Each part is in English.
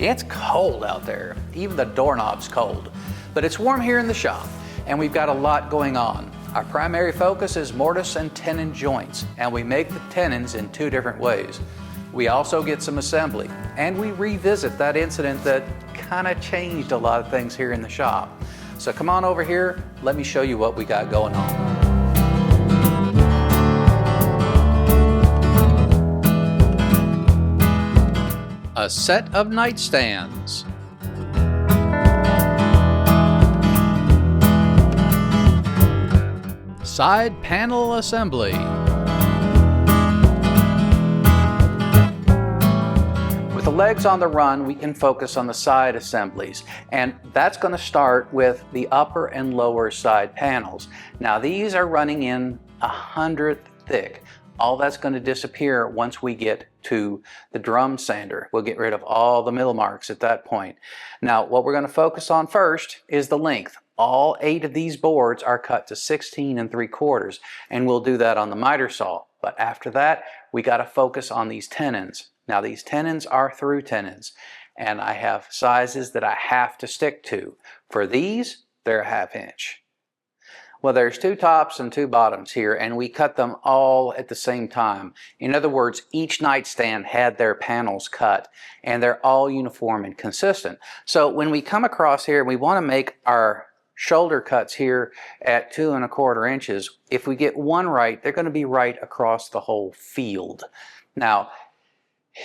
It's cold out there. Even the doorknob's cold. But it's warm here in the shop, and we've got a lot going on. Our primary focus is mortise and tenon joints, and we make the tenons in two different ways. We also get some assembly, and we revisit that incident that kind of changed a lot of things here in the shop. So come on over here, let me show you what we got going on. A set of nightstands. Side panel assembly. With the legs on the run, we can focus on the side assemblies, and that's going to start with the upper and lower side panels. Now these are running in 100th thick. All that's going to disappear once we get to the drum sander. We'll get rid of all the middle marks at that point. Now, what we're going to focus on first is the length. All 8 of these boards are cut to 16 3/4, and we'll do that on the miter saw. But after that, we got to focus on these tenons. Now, these tenons are through tenons, and I have sizes that I have to stick to. For these, they're 1/2 inch. Well, there's 2 tops and 2 bottoms here, and we cut them all at the same time. In other words, each nightstand had their panels cut, and they're all uniform and consistent. So when we come across here, we want to make our shoulder cuts here at 2 1/4 inches. If we get one right, they're going to be right across the whole field. Now,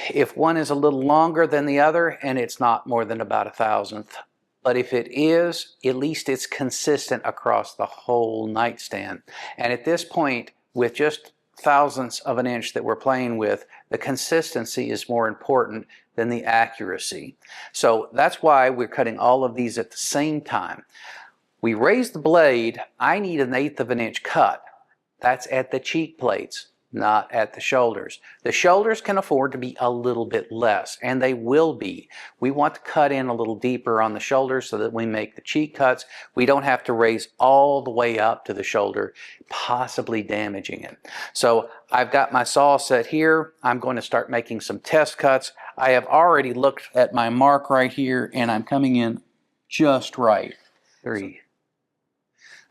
if one is a little longer than the other, and it's not more than about 1/1000th, but if it is, at least it's consistent across the whole nightstand. And at this point, with just thousandths of an inch that we're playing with, the consistency is more important than the accuracy. So that's why we're cutting all of these at the same time. We raise the blade, I need 1/8 of an inch cut. That's at the cheek plates, not at the shoulders. The shoulders can afford to be a little bit less, and they will be. We want to cut in a little deeper on the shoulders so that we make the cheek cuts. We don't have to raise all the way up to the shoulder, possibly damaging it. So I've got my saw set here. I'm going to start making some test cuts. I have already looked at my mark right here, and I'm coming in just right. 3.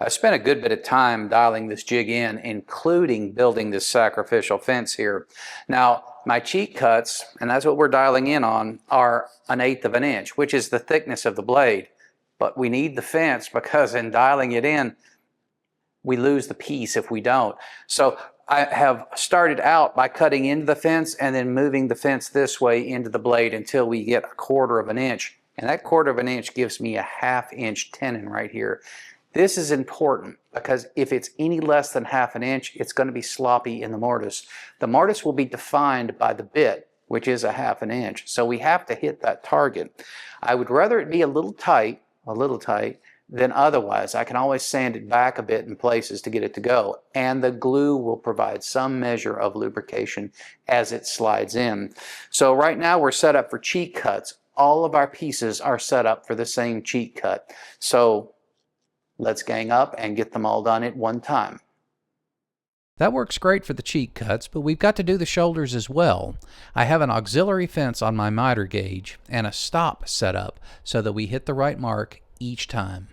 I spent a good bit of time dialing this jig in, including building this sacrificial fence here. Now, my cheek cuts, and that's what we're dialing in on, are 1/8 of an inch, which is the thickness of the blade. But we need the fence because in dialing it in, we lose the piece if we don't. So I have started out by cutting into the fence and then moving the fence this way into the blade until we get 1/4 of an inch. And that 1/4 of an inch gives me a 1/2 inch tenon right here. This is important because if it's any less than 1/2 an inch, it's going to be sloppy in the mortise. The mortise will be defined by the bit, which is a 1/2 an inch. So we have to hit that target. I would rather it be a little tight than otherwise. I can always sand it back a bit in places to get it to go. And the glue will provide some measure of lubrication as it slides in. So right now we're set up for cheek cuts. All of our pieces are set up for the same cheek cut. So let's gang up and get them all done at one time. That works great for the cheek cuts, but we've got to do the shoulders as well. I have an auxiliary fence on my miter gauge and a stop set up so that we hit the right mark each time.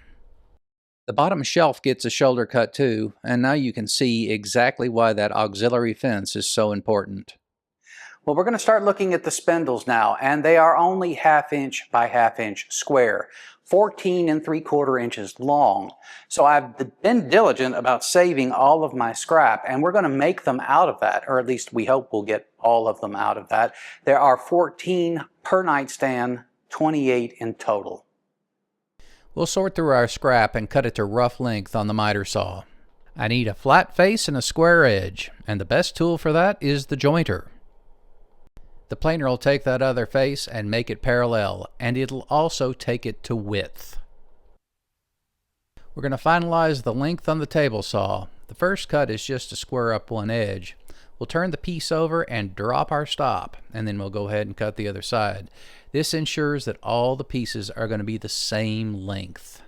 The bottom shelf gets a shoulder cut too, and now you can see exactly why that auxiliary fence is so important. Well, we're going to start looking at the spindles now, and they are only 1/2 inch by 1/2 inch square, 14 3/4 inches long. So I've been diligent about saving all of my scrap, and we're going to make them out of that, or at least we hope we'll get all of them out of that. There are 14 per nightstand, 28 in total. We'll sort through our scrap and cut it to rough length on the miter saw. I need a flat face and a square edge, and the best tool for that is the jointer. The planer will take that other face and make it parallel, and it'll also take it to width. We're going to finalize the length on the table saw. The first cut is just to square up one edge. We'll turn the piece over and drop our stop, and then we'll go ahead and cut the other side. This ensures that all the pieces are going to be the same length.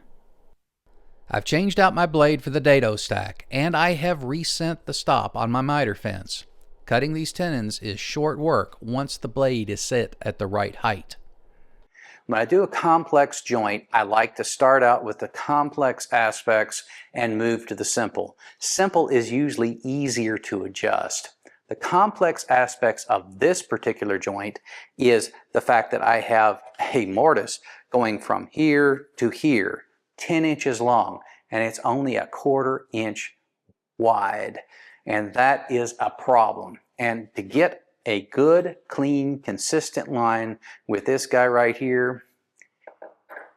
I've changed out my blade for the dado stack, and I have resent the stop on my miter fence. Cutting these tenons is short work once the blade is set at the right height. When I do a complex joint, I like to start out with the complex aspects and move to the simple. Simple is usually easier to adjust. The complex aspects of this particular joint is the fact that I have a mortise going from here to here, 10 inches long, and it's only a 1/4 inch wide. And that is a problem. And to get a good, clean, consistent line with this guy right here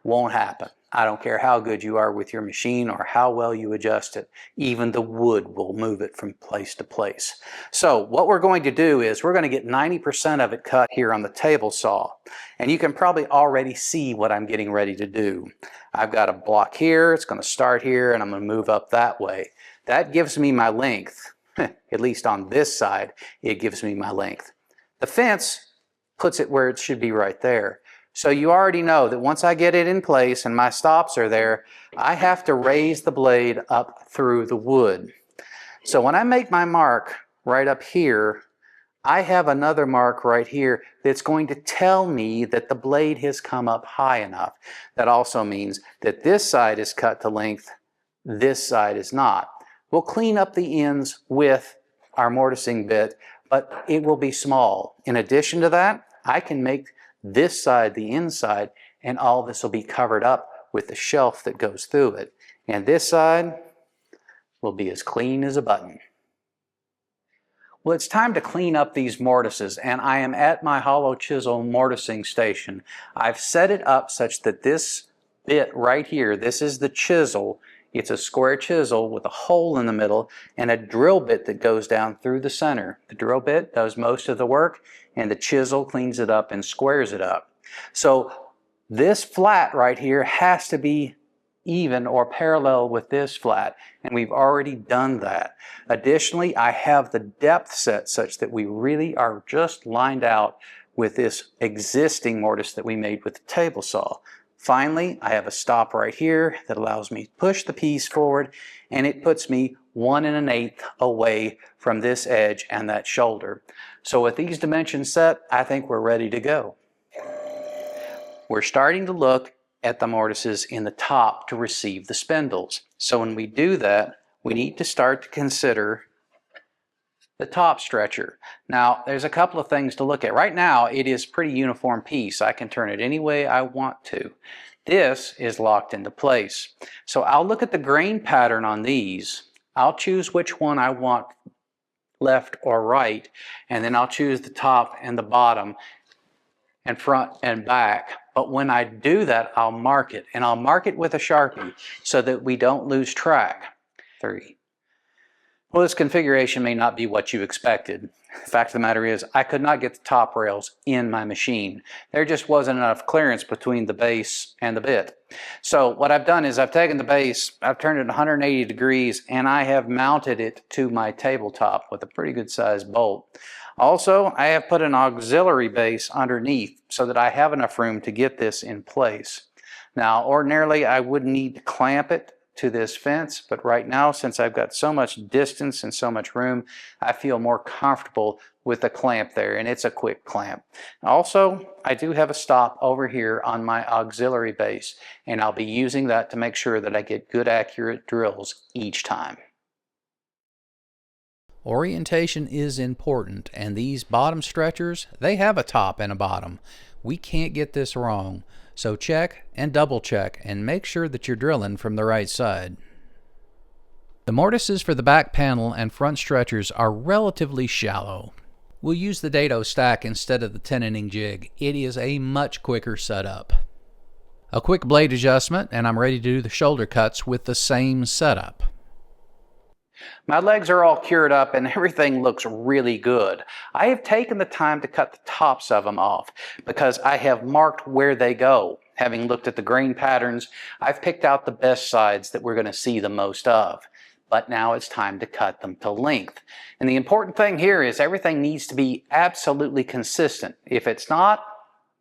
won't happen. I don't care how good you are with your machine or how well you adjust it. Even the wood will move it from place to place. So what we're going to do is we're going to get 90% of it cut here on the table saw. And you can probably already see what I'm getting ready to do. I've got a block here. It's going to start here and I'm going to move up that way. That gives me my length. At least on this side, it gives me my length. The fence puts it where it should be right there. So you already know that once I get it in place and my stops are there, I have to raise the blade up through the wood. So when I make my mark right up here, I have another mark right here that's going to tell me that the blade has come up high enough. That also means that this side is cut to length, this side is not. We'll clean up the ends with our mortising bit, but it will be small. In addition to that, I can make this side the inside, and all this will be covered up with the shelf that goes through it. And this side will be as clean as a button. Well, it's time to clean up these mortises, and I am at my hollow chisel mortising station. I've set it up such that this bit right here, this is the chisel. It's a square chisel with a hole in the middle and a drill bit that goes down through the center. The drill bit does most of the work and the chisel cleans it up and squares it up. So this flat right here has to be even or parallel with this flat, and we've already done that. Additionally, I have the depth set such that we really are just lined out with this existing mortise that we made with the table saw. Finally, I have a stop right here that allows me to push the piece forward, and it puts me 1 1/8 away from this edge and that shoulder. So with these dimensions set, I think we're ready to go. We're starting to look at the mortises in the top to receive the spindles. So when we do that, we need to start to consider the top stretcher. Now, there's a couple of things to look at. Right now, it is a pretty uniform piece. I can turn it any way I want to. This is locked into place. So I'll look at the grain pattern on these. I'll choose which one I want left or right, and then I'll choose the top and the bottom and front and back. But when I do that, I'll mark it, and I'll mark it with a Sharpie so that we don't lose track. 3. Well, this configuration may not be what you expected. The fact of the matter is, I could not get the top rails in my machine. There just wasn't enough clearance between the base and the bit. So what I've done is I've taken the base, I've turned it 180 degrees, and I have mounted it to my tabletop with a pretty good sized bolt. Also, I have put an auxiliary base underneath so that I have enough room to get this in place. Now, ordinarily, I would need to clamp it to this fence, but right now, since I've got so much distance and so much room, I feel more comfortable with the clamp there, and it's a quick clamp. Also, I do have a stop over here on my auxiliary base, and I'll be using that to make sure that I get good accurate drills each time. Orientation is important, and these bottom stretchers, they have a top and a bottom. We can't get this wrong. So check and double check and make sure that you're drilling from the right side. The mortises for the back panel and front stretchers are relatively shallow. We'll use the dado stack instead of the tenoning jig. It is a much quicker setup. A quick blade adjustment and I'm ready to do the shoulder cuts with the same setup. My legs are all cured up and everything looks really good. I have taken the time to cut the tops of them off because I have marked where they go. Having looked at the grain patterns, I've picked out the best sides that we're going to see the most of. But now it's time to cut them to length. And the important thing here is everything needs to be absolutely consistent. If it's not,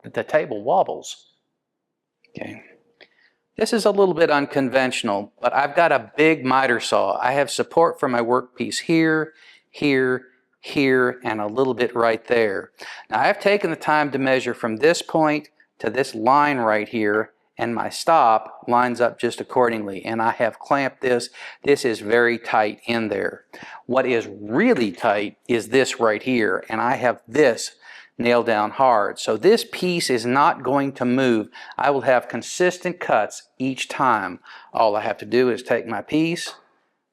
the table wobbles. Okay. This is a little bit unconventional, but I've got a big miter saw. I have support for my workpiece here, here, here, and a little bit right there. Now I've taken the time to measure from this point to this line right here, and my stop lines up just accordingly. And I have clamped this. This is very tight in there. What is really tight is this right here, and I have this nailed down hard. So this piece is not going to move. I will have consistent cuts each time. All I have to do is take my piece,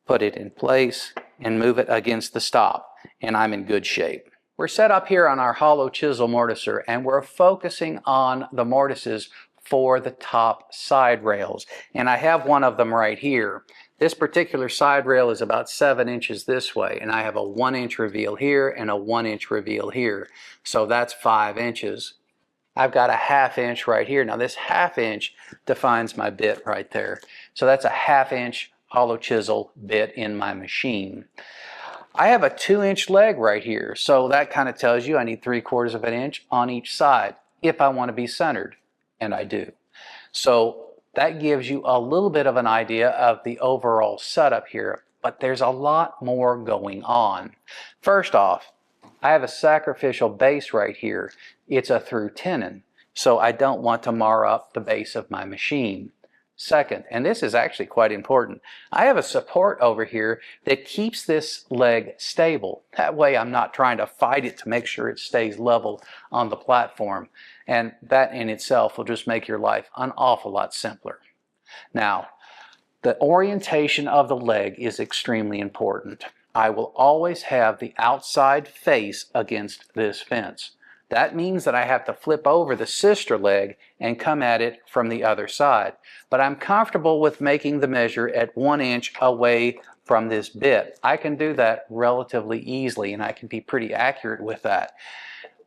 put it in place, and move it against the stop, and I'm in good shape. We're set up here on our hollow chisel mortiser, and we're focusing on the mortises for the top side rails. And I have one of them right here. This particular side rail is about 7 inches this way, and I have a 1-inch reveal here and a 1-inch reveal here. So that's 5 inches. I've got a 1/2 inch right here. Now this 1/2 inch defines my bit right there. So that's a 1/2 inch hollow chisel bit in my machine. I have a 2-inch leg right here, so that kind of tells you I need 3/4 of an inch on each side if I want to be centered, and I do. So that gives you a little bit of an idea of the overall setup here, but there's a lot more going on. First off, I have a sacrificial base right here. It's a through tenon, so I don't want to mar up the base of my machine. Second, and this is actually quite important, I have a support over here that keeps this leg stable. That way I'm not trying to fight it to make sure it stays level on the platform. And that in itself will just make your life an awful lot simpler. Now, the orientation of the leg is extremely important. I will always have the outside face against this fence. That means that I have to flip over the sister leg and come at it from the other side. But I'm comfortable with making the measure at 1 inch away from this bit. I can do that relatively easily, and I can be pretty accurate with that.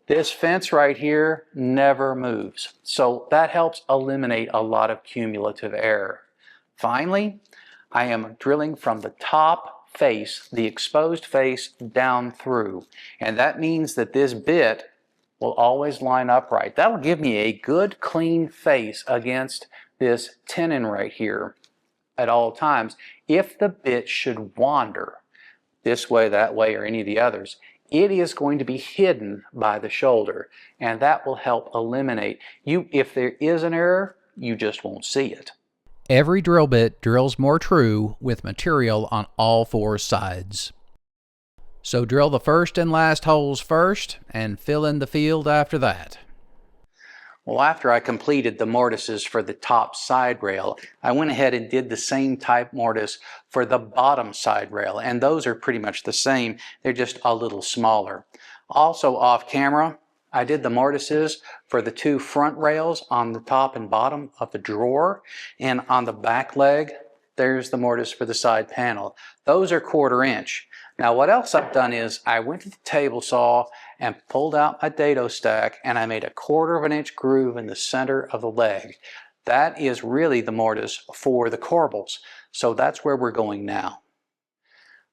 This fence right here never moves, so that helps eliminate a lot of cumulative error. Finally, I am drilling from the top face, the exposed face, down through, and that means that this bit will always line up right. That'll give me a good clean face against this tenon right here at all times. If the bit should wander this way, that way, or any of the others, it is going to be hidden by the shoulder, and that will help eliminate you. If there is an error, you just won't see it. Every drill bit drills more true with material on all 4 sides. So drill the first and last holes first and fill in the field after that. Well, after I completed the mortises for the top side rail, I went ahead and did the same type mortise for the bottom side rail, and those are pretty much the same. They're just a little smaller. Also off camera, I did the mortises for the 2 front rails on the top and bottom of the drawer, and on the back leg, there's the mortise for the side panel. Those are 1/4 inch. Now what else I've done is I went to the table saw and pulled out my dado stack, and I made a 1/4 of an inch groove in the center of the leg. That is really the mortise for the corbels, so that's where we're going now.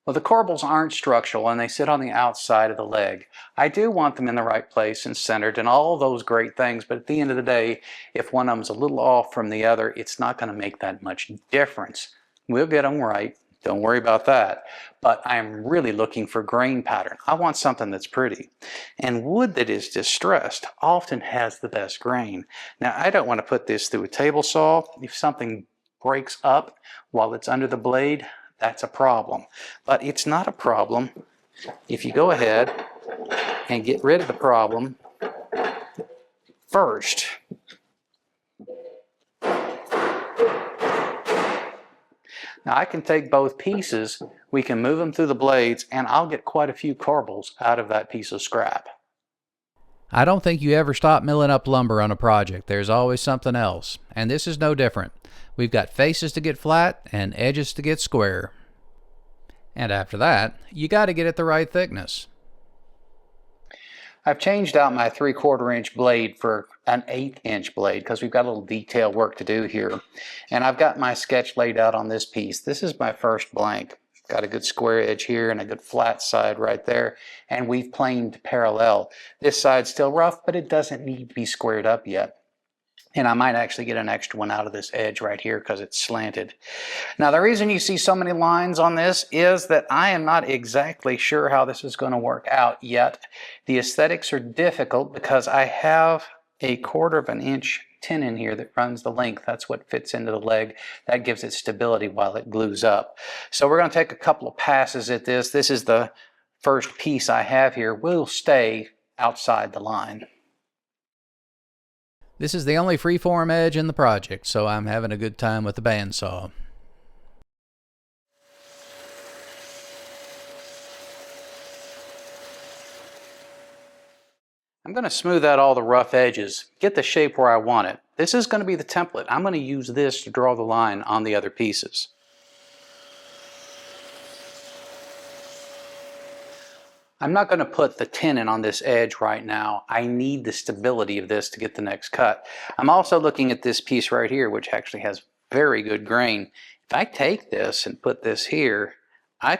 Well, the corbels aren't structural and they sit on the outside of the leg. I do want them in the right place and centered and all those great things, but at the end of the day, if one of them's a little off from the other, it's not going to make that much difference. We'll get them right. Don't worry about that. But I'm really looking for grain pattern. I want something that's pretty. And wood that is distressed often has the best grain. Now, I don't want to put this through a table saw. If something breaks up while it's under the blade, that's a problem. But it's not a problem if you go ahead and get rid of the problem first. Now I can take both pieces, we can move them through the blades, and I'll get quite a few corbels out of that piece of scrap. I don't think you ever stop milling up lumber on a project. There's always something else, and this is no different. We've got faces to get flat and edges to get square. And after that, you got to get it the right thickness. I've changed out my 3/4 inch blade for an 1/8 inch blade because we've got a little detail work to do here. And I've got my sketch laid out on this piece. This is my first blank. Got a good square edge here and a good flat side right there. And we've planed parallel. This side's still rough, but it doesn't need to be squared up yet. And I might actually get an extra one out of this edge right here because it's slanted. Now the reason you see so many lines on this is that I am not exactly sure how this is going to work out yet. The aesthetics are difficult because I have a 1/4 inch tenon here that runs the length. That's what fits into the leg. That gives it stability while it glues up. So we're going to take a couple of passes at this. This is the first piece I have here. We'll stay outside the line. This is the only freeform edge in the project, so I'm having a good time with the bandsaw. I'm going to smooth out all the rough edges, get the shape where I want it. This is going to be the template. I'm going to use this to draw the line on the other pieces. I'm not going to put the tenon on this edge right now. I need the stability of this to get the next cut. I'm also looking at this piece right here, which actually has very good grain. If I take this and put this here, I'll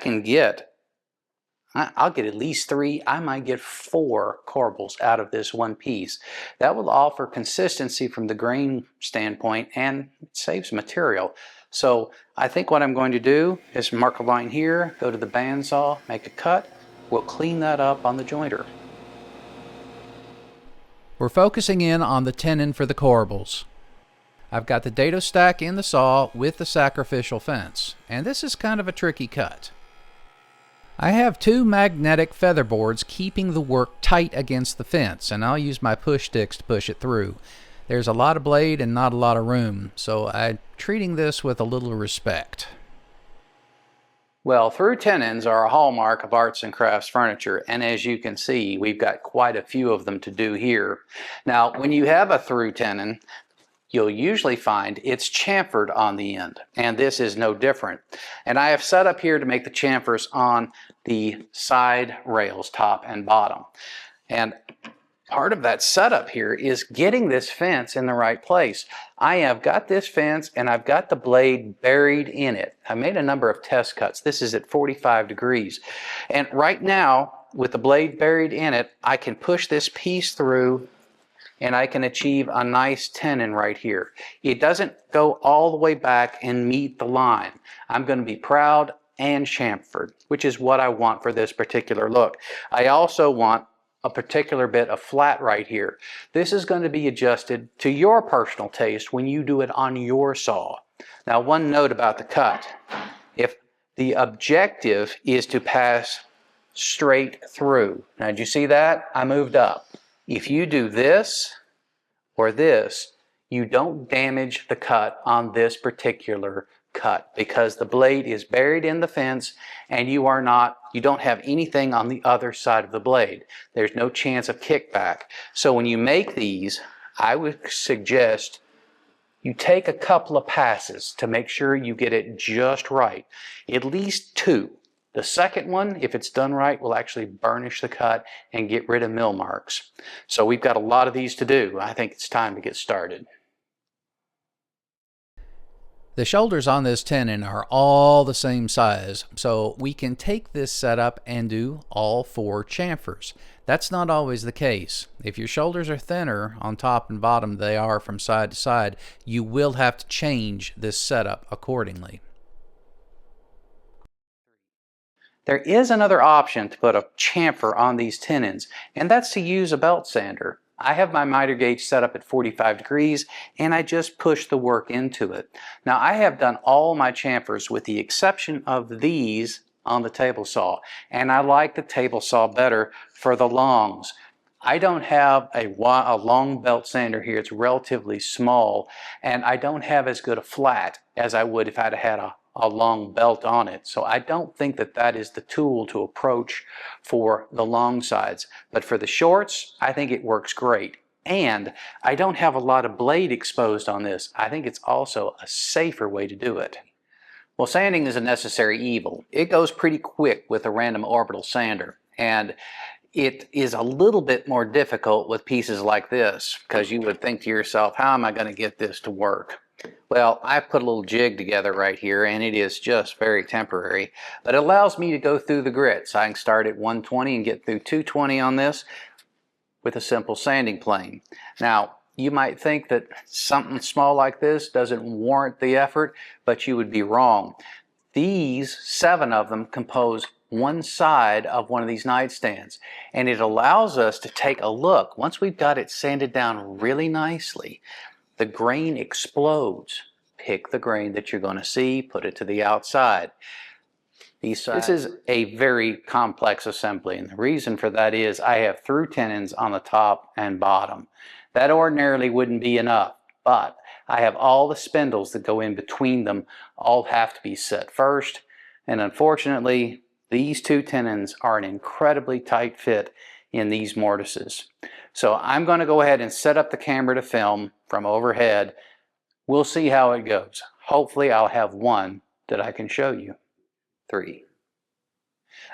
get at least 3, I might get 4 corbels out of this one piece. That will offer consistency from the grain standpoint, and it saves material. So I think what I'm going to do is mark a line here, go to the bandsaw, make a cut. We'll clean that up on the jointer. We're focusing in on the tenon for the corbels. I've got the dado stack in the saw with the sacrificial fence, and this is kind of a tricky cut. I have 2 magnetic feather boards keeping the work tight against the fence, and I'll use my push sticks to push it through. There's a lot of blade and not a lot of room, so I'm treating this with a little respect. Well, through tenons are a hallmark of arts and crafts furniture, and as you can see, we've got quite a few of them to do here. Now, when you have a through tenon, you'll usually find it's chamfered on the end, and this is no different. And I have set up here to make the chamfers on the side rails, top and bottom. And part of that setup here is getting this fence in the right place. I have got this fence and I've got the blade buried in it. I made a number of test cuts. This is at 45 degrees. And right now, with the blade buried in it, I can push this piece through and I can achieve a nice tenon right here. It doesn't go all the way back and meet the line. I'm going to be proud and chamfered, which is what I want for this particular look. I also want a particular bit of flat right here. This is going to be adjusted to your personal taste when you do it on your saw. Now, one note about the cut. If the objective is to pass straight through, now did you see that? I moved up. If you do this or this, you don't damage the cut on this particular cut because the blade is buried in the fence and you don't have anything on the other side of the blade. There's no chance of kickback. So when you make these, I would suggest you take a couple of passes to make sure you get it just right. At least 2. The second one, if it's done right, will actually burnish the cut and get rid of mill marks. So we've got a lot of these to do. I think it's time to get started. The shoulders on this tenon are all the same size, so we can take this setup and do all 4 chamfers. That's not always the case. If your shoulders are thinner on top and bottom than they are from side to side, you will have to change this setup accordingly. There is another option to put a chamfer on these tenons, and that's to use a belt sander. I have my miter gauge set up at 45 degrees and I just push the work into it. Now I have done all my chamfers with the exception of these on the table saw, and I like the table saw better for the longs. I don't have a long belt sander here. It's relatively small, and I don't have as good a flat as I would if I'd had a long belt on it. So I don't think that that is the tool to approach for the long sides. But for the shorts, I think it works great. And I don't have a lot of blade exposed on this. I think it's also a safer way to do it. Well, sanding is a necessary evil. It goes pretty quick with a random orbital sander. And it is a little bit more difficult with pieces like this, because you would think to yourself, how am I going to get this to work? Well, I put a little jig together right here, and it is just very temporary, but it allows me to go through the grits. I can start at 120 and get through 220 on this with a simple sanding plane. Now, you might think that something small like this doesn't warrant the effort, but you would be wrong. These 7 of them compose one side of one of these nightstands, and it allows us to take a look. Once we've got it sanded down really nicely, the grain explodes. Pick the grain that you're going to see, put it to the outside. This is a very complex assembly, and the reason for that is I have through tenons on the top and bottom. That ordinarily wouldn't be enough, but I have all the spindles that go in between them all have to be set first, and unfortunately these two tenons are an incredibly tight fit in these mortises. So I'm going to go ahead and set up the camera to film from overhead. We'll see how it goes. Hopefully I'll have one that I can show you. 3.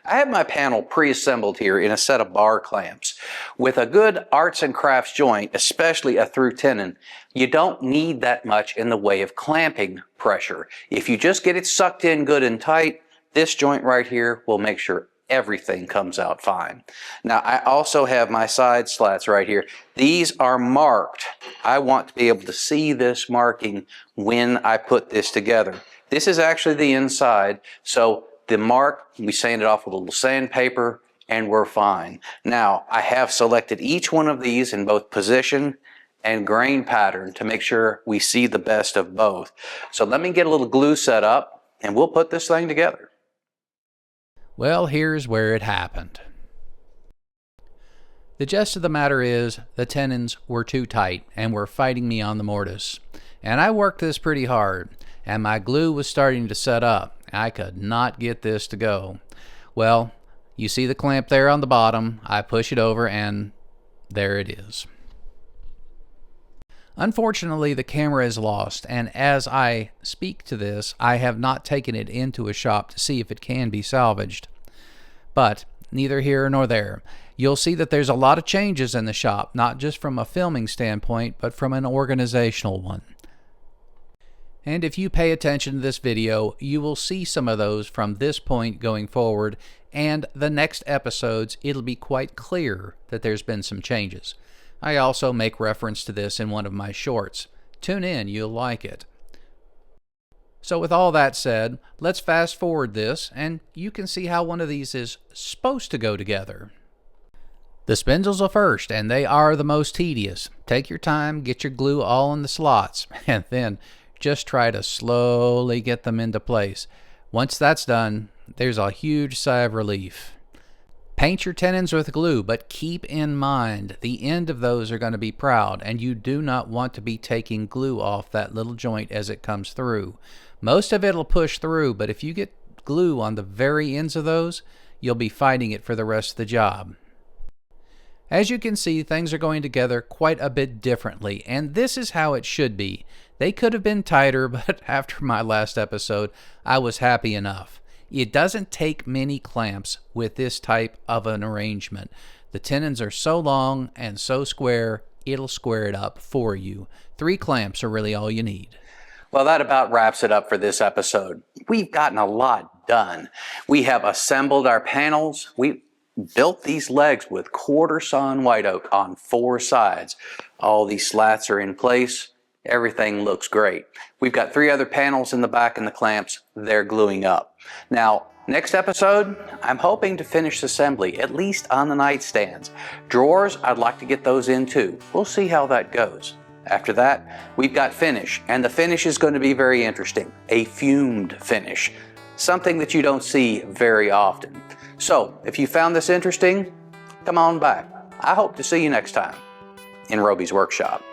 I have my panel pre-assembled here in a set of bar clamps. With a good arts and crafts joint, especially a through tenon, you don't need that much in the way of clamping pressure. If you just get it sucked in good and tight, this joint right here will make sure everything comes out fine. Now I also have my side slats right here. These are marked. I want to be able to see this marking when I put this together. This is actually the inside, so the mark, we sand it off with a little sandpaper and we're fine. Now I have selected each one of these in both position and grain pattern to make sure we see the best of both. So let me get a little glue set up and we'll put this thing together. Well, here's where it happened. The gist of the matter is the tenons were too tight and were fighting me on the mortise. And I worked this pretty hard, and my glue was starting to set up. I could not get this to go. Well, you see the clamp there on the bottom. I push it over and there it is. Unfortunately, the camera is lost, and as I speak to this, I have not taken it into a shop to see if it can be salvaged. But neither here nor there. You'll see that there's a lot of changes in the shop, not just from a filming standpoint, but from an organizational one. And if you pay attention to this video, you will see some of those from this point going forward, and the next episodes, it'll be quite clear that there's been some changes. I also make reference to this in one of my shorts. Tune in, you'll like it. So with all that said, let's fast forward this, and you can see how one of these is supposed to go together. The spindles are first, and they are the most tedious. Take your time, get your glue all in the slots, and then just try to slowly get them into place. Once that's done, there's a huge sigh of relief. Paint your tenons with glue, but keep in mind the end of those are going to be proud, and you do not want to be taking glue off that little joint as it comes through. Most of it will push through, but if you get glue on the very ends of those, you'll be fighting it for the rest of the job. As you can see, things are going together quite a bit differently, and this is how it should be. They could have been tighter, but after my last episode, I was happy enough. It doesn't take many clamps with this type of an arrangement. The tenons are so long and so square, it'll square it up for you. 3 clamps are really all you need. Well, that about wraps it up for this episode. We've gotten a lot done. We have assembled our panels. We built these legs with Quarter Sawn White Oak on 4 sides. All these slats are in place. Everything looks great. We've got 3 other panels in the back and the clamps. They're gluing up. Now, next episode, I'm hoping to finish assembly, at least on the nightstands. Drawers, I'd like to get those in too. We'll see how that goes. After that, we've got finish, and the finish is going to be very interesting. A fumed finish, something that you don't see very often. So, if you found this interesting, come on back. I hope to see you next time in Roby's workshop.